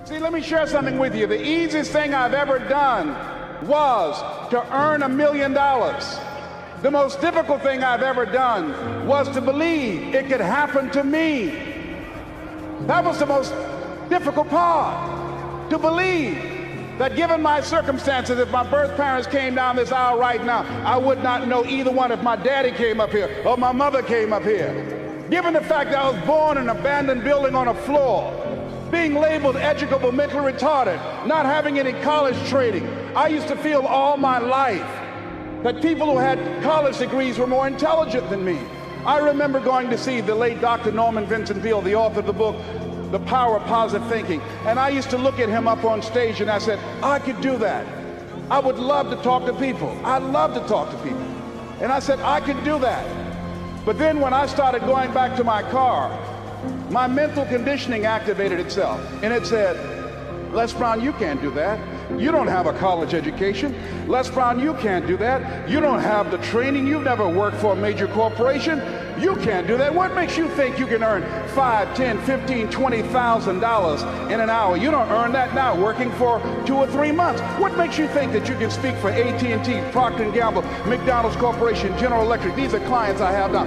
See, let me share something with you. The easiest thing I've ever done was to earn $1 million. The most difficult thing I've ever done was to believe it could happen to me. That was the most difficult part, to believe that given my circumstances, if my birth parents came down this aisle right now, I would not know either one if my daddy came up here or my mother came up here. Given the fact that I was born in an abandoned building on a floor, being labeled educable, mentally retarded, not having any college training, I used to feel all my life that people who had college degrees were more intelligent than me. I remember going to see the late Dr. Norman Vincent Peale, the author of the book, The Power of Positive Thinking. And I used to look at him up on stage and I said, I could do that. I would love to talk to people. I love to talk to people. And I said, I could do that. But then when I started going back to my car, my mental conditioning activated itself. And it said, Les Brown, you can't do that. You don't have a college education. Les Brown, you can't do that. You don't have the training. You've never worked for a major corporation. You can't do that. What makes you think you can earn $5, $10, $15, $20,000 in an hour? You don't earn that now working for 2 or 3 months. What makes you think that you can speak for AT&T, Procter & Gamble, McDonald's Corporation, General Electric? These are clients I have now.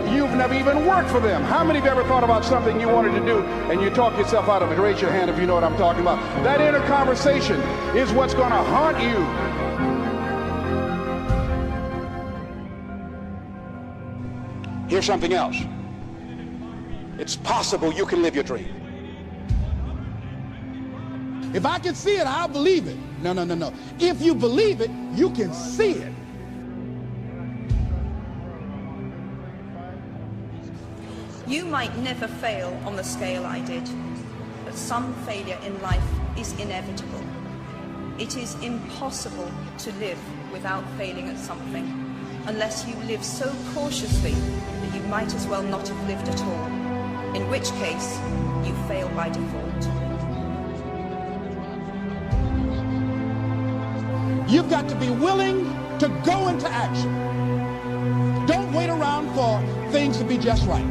You've never even worked for them. How many of you ever thought about something you wanted to do and you talk yourself out of it? Raise your hand if you know what I'm talking about. That inner conversation is what's going to haunt you. Here's something else. It's possible you can live your dream. If I can see it, I'll believe it. No. If you believe it, you can see it. You might never fail on the scale I did, but some failure in life is inevitable. It is impossible to live without failing at something, unless you live so cautiously that you might as well not have lived at all, in which case you fail by default. You've got to be willing to go into action. Don't wait around for things to be just right.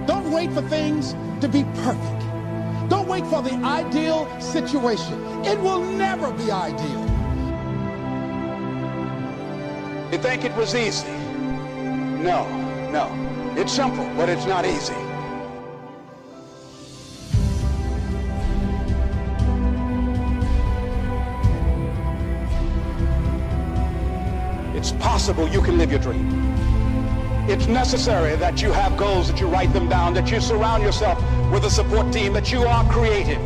Don't wait for things to be perfect. Don't wait for the ideal situation. It will never be ideal. You think it was easy? No. It's simple, but it's not easy. It's possible you can live your dream. It's necessary that you have goals, that you write them down, that you surround yourself with a support team, that you are creative.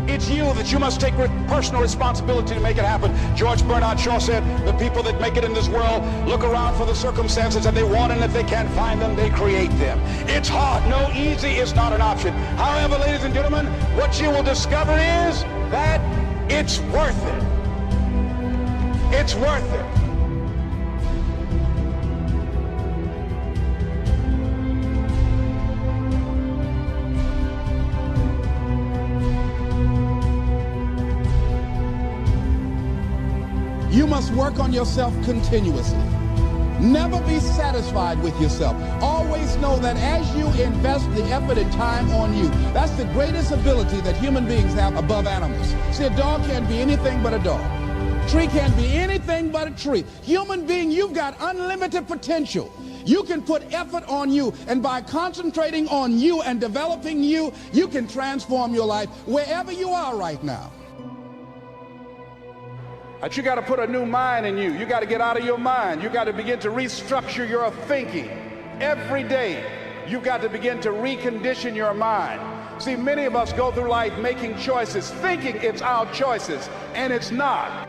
It's you that you must take personal responsibility to make it happen. George Bernard Shaw said, the people that make it in this world look around for the circumstances that they want, and if they can't find them, they create them. It's hard. No, easy is not an option. However, ladies and gentlemen, what you will discover is that it's worth it. It's worth it. You must work on yourself continuously. Never be satisfied with yourself. Always know that as you invest the effort and time on you, that's the greatest ability that human beings have above animals. See, a dog can't be anything but a dog. A tree can't be anything but a tree. Human being, you've got unlimited potential. You can put effort on you, and by concentrating on you and developing you, you can transform your life wherever you are right now. But you got to put a new mind in you. You got to get out of your mind. You got to begin to restructure your thinking. Every day, you've got to begin to recondition your mind. See, many of us go through life making choices, thinking it's our choices, and it's not.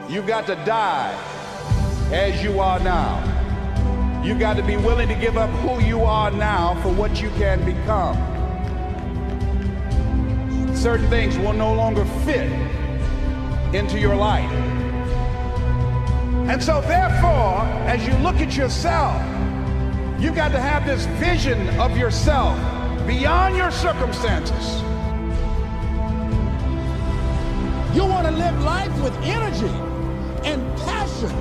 You've got to die as you are now. You've got to be willing to give up who you are now for what you can become. Certain things will no longer fit into your life. And so therefore, as you look at yourself, you've got to have this vision of yourself beyond your circumstances. You want to live life with energy and passion.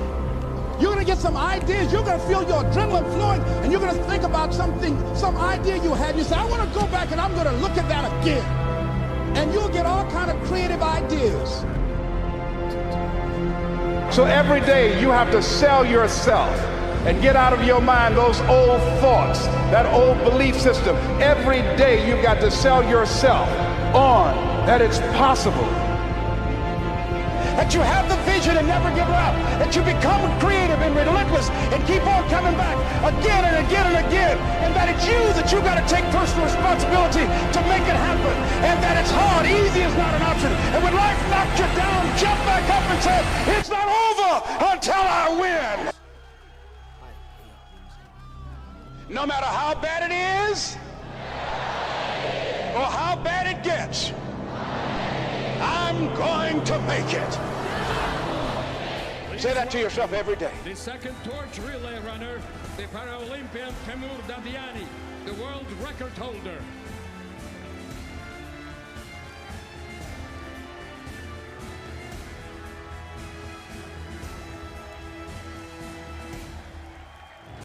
You're going to get some ideas. You're going to feel your adrenaline flowing, and you're going to think about something, some idea you had. You say, I want to go back and I'm going to look at that again. And you'll get all kind of creative ideas. So every day you have to sell yourself and get out of your mind those old thoughts, that old belief system. Every day you've got to sell yourself on that it's possible. That you have the vision and never give up. That you become creative and relentless and keep on coming back again and again and again. And that it's you that you got to take personal responsibility to make it happen. And that it's hard. Easy is not an option. And when life knocks you down, jump back up and say, it's not over until I win. No matter how bad it is or how bad it gets, I'm going to make it. Say that to yourself every day. The second torch relay runner, the Paralympian Temur Dadiani, the world record holder.